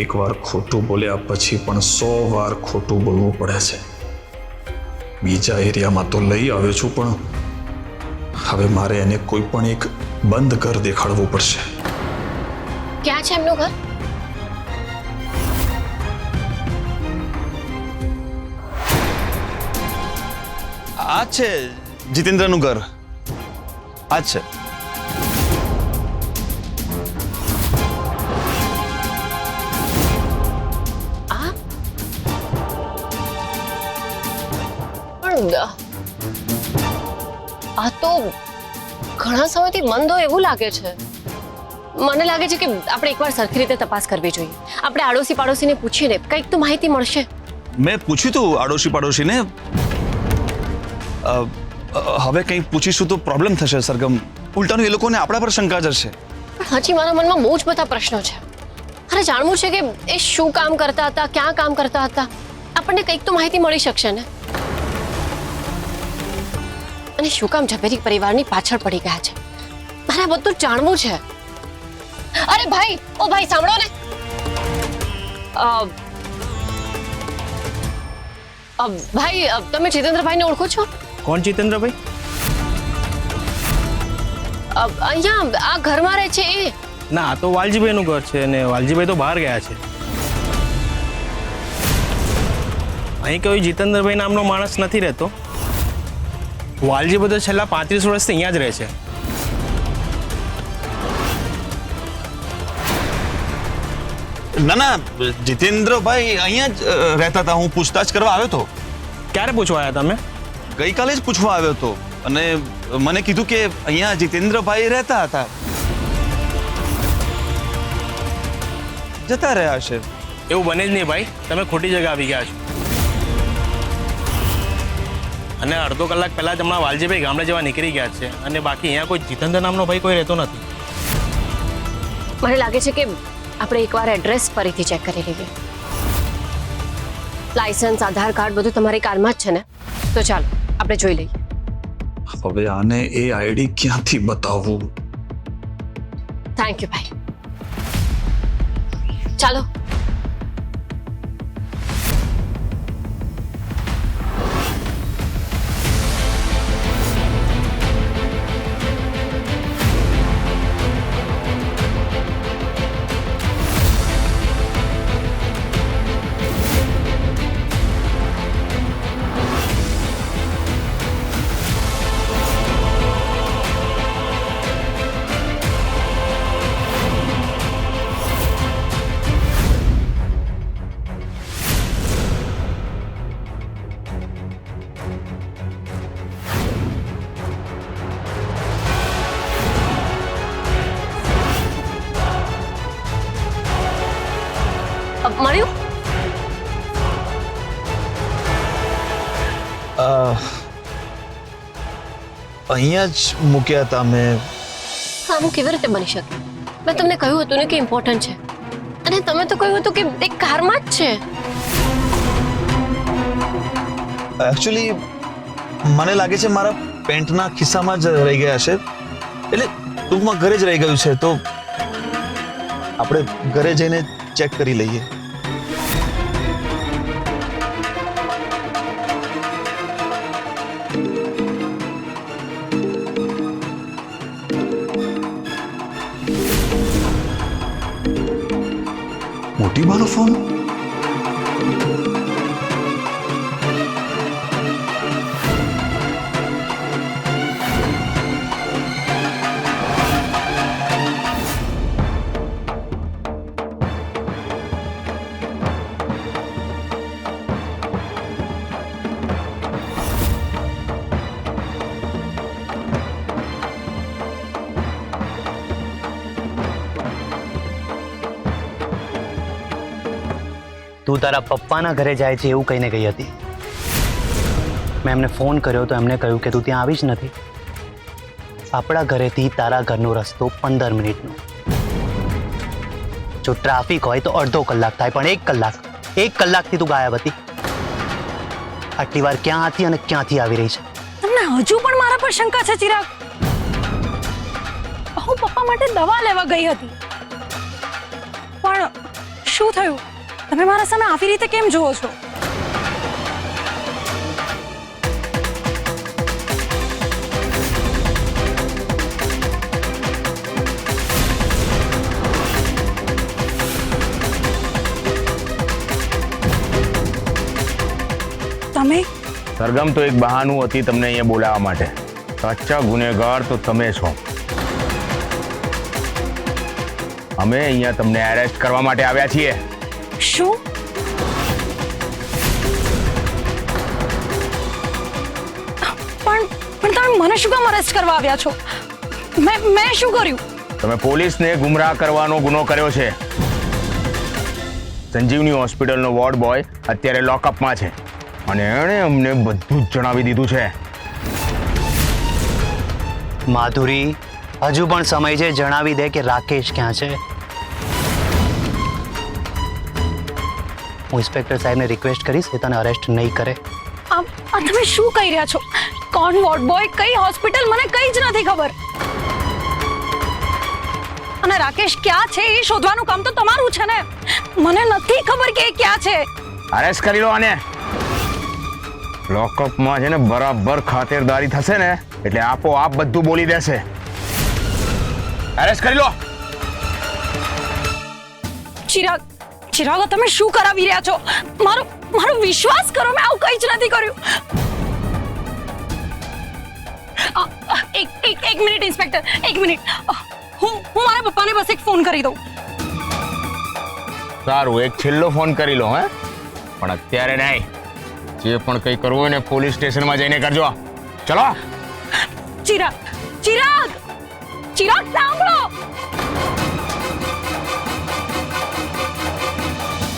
એકવાર ખોટું બોલ્યા પછી પણ 100 વાર ખોટું બોલવું પડે છે. બીજા એરિયામાં તો લઈ આવ્યો છું, પણ હવે મારે એને કોઈ પણ એક બંધ ઘર દેખાડવું પડશે. ક્યાં છે એમનું ઘર? આ છે જીતેન્દ્રનું ઘર. આ છે. આ તો ઘણા સમયથી બંધ હોય એવું લાગે છે. મને લાગે છે કે આપણે એકવાર સરખી રીતે તપાસ કરવી જોઈએ. આપણે આડોશી પાડોશીને પૂછીને કંઈક તો માહિતી મળશે. મેં પૂછ્યું તું આડોશી પાડોશીને. હવે કંઈ પૂછીશું તો પ્રોબ્લેમ થશે સરગમ. ઉલટાનું એ લોકોને આપણા પર શંકા જશે. પણ હજી મારા મનમાં બહુ જ બધા પ્રશ્નો છે. મારે જાણવું છે કે એ શું કામ કરતા હતા, ક્યાં કામ કરતા હતા. આપણને કંઈક તો માહિતી મળી શકશે ને. અને શું કામ ઝવેરી પરિવારની પાછળ પડી ગયા છે, મારે બધું જાણવું છે. અરે ભાઈ, ઓ ભાઈ સાંભળો ને. ભાઈ, તમે જીતેન્દ્રભાઈને ઓળખો છો? કોણ જીતેન્દ્રભાઈ? અહીંયા આ ઘરમાં રહે છે એ? ના, આ તો વાલજીભાઈનું ઘર છે અને વાલજીભાઈ તો બહાર ગયા છે. અહીં કોઈ જીતેન્દ્રભાઈ નામનો માણસ નથી રહેતો. વાલજીભાઈ તો છેલ્લા 35 વર્ષથી અહીંયા જ રહે છે. ના ના, જીતેન્દ્રભાઈ અહીંયા જ રહેતા હતા. હું પૂછતાછ કરવા આવ્યો હતો. ક્યારે પૂછવા આવ્યા તમે? ગઈકાલે જ પૂછવા આવ્યો હતો અને મને કીધું કે અહીંયા જીતેન્દ્રભાઈ રહેતા હતા. જતા રહ્યા છે. એવું બને જ નહીં ભાઈ, તમે ખોટી જગ્યા આવી ગયા છો. અને અડધો કલાક પહેલા જ હમણાં વાલજીભાઈ ગામડે જવા નીકળી ગયા છે અને બાકી અહીંયા કોઈ જીતેન્દ્ર નામનો ભાઈ કોઈ રહેતો નથી. મને લાગે છે કે આપણે એકવાર એડ્રેસ ફરીથી ચેક કરી લઈએ. લાયસન્સ, આધાર કાર્ડ બધું તમારી કારમાં જ છે ને? તો ચાલો આપણે જોઈ લઈએ. હવે આને એ આઈડી ક્યાંથી બતાવવું? થેન્ક યુ ભાઈ. ચાલો. મળ્યું? અહીંયા જ મૂક્યા હતા મેં. આવું કેવી રીતે બની શકે? મેં તમને કહ્યું હતું ને કે ઇમ્પોર્ટન્ટ છે, અને તમે તો કહ્યું હતું કે એક કારમાં જ છે. એકચ્યુઅલી મને લાગે છે મારા પેન્ટના ખિસ્સામાં જ રહી ગયા છે. એટલે ટૂંકમાં ઘરે જ રહી ગયું છે. તો આપણે ઘરે જઈને ચેક કરી લઈએ. મોટી માનો ફોન? તું તારા પપ્પાના ઘરે જાય છે એવું કહીને ગઈ હતી. મેં એમને ફોન કર્યો તો એમને કહ્યું કે તું ત્યાં આવી જ નથી. આપણા ઘરેથી તારા ઘરનો રસ્તો 15 મિનિટનો. જો ટ્રાફિક હોય તો અડધો કલાક થાય, પણ 1 કલાકથી તું ગાયબ હતી. આટલી વાર ક્યાં હતી અને ક્યાંથી આવી રહી છે? તમને હજુ પણ મારા પર શંકા છે ચિરાગ? હું પપ્પા માટે દવા લેવા ગઈ હતી, પણ શું થયું? તમે મારા સામે આવી રીતે કેમ જુઓ છો? તમે સરગમ તો એક બહાનું હતી તમને અહીંયા બોલાવવા માટે. સાચા ગુનેગાર તો તમે છો. અમે અહીંયા તમને એરેસ્ટ કરવા માટે આવ્યા છીએ. શું? પણ તમે મને શું કામ અરેસ્ટ કરવા આવ્યા છો? મેં શું કર્યું? તમે પોલીસને ગુમરાહ કરવાનો ગુનો કર્યો છે. સંજીવની હોસ્પિટલનો વોર્ડ બોય અત્યારે લોકઅપમાં છે અને એણે અમને બધું જ જણાવી દીધું છે. માધુરી, હજુ પણ સમય છે, જણાવી દે કે રાકેશ ક્યાં છે. હું ઇન્સ્પેક્ટર સાહેબને રિક્વેસ્ટ કરીશ કે તને અરેસ્ટ નહીં કરે. આ તમે શું કહી રહ્યા છો? કોણ વોર્ડ બોય, કઈ હોસ્પિટલ, મને કઈ જ નથી ખબર. અને રાકેશ ક્યાં છે એ શોધવાનું કામ તો તમારું છે ને. મને નથી ખબર કે એ ક્યાં છે. અરેસ્ટ કરી લો આને. લોકઅપમાં છે ને બરાબર ખાતરદારી થશે ને એટલે આપોઆપ બધું બોલી દેશે. અરેસ્ટ કરી લો. ચિરાગ, તમે શું કરાવી રહ્યા છો? મારો વિશ્વાસ કરો, મેં આવું કંઈ જ નથી કર્યું. એક મિનિટ ઇન્સ્પેક્ટર, એક મિનિટ. હું મારા પપ્પાને બસ એક ફોન કરી દઉં. સારું, એક છેલ્લો ફોન કરી લો. હે, પણ અત્યારે નહીં. જે પણ કંઈ કરવું હોય ને પોલીસ સ્ટેશનમાં જઈને કરજો. ચલો. ચિરાગ, સાંભળો.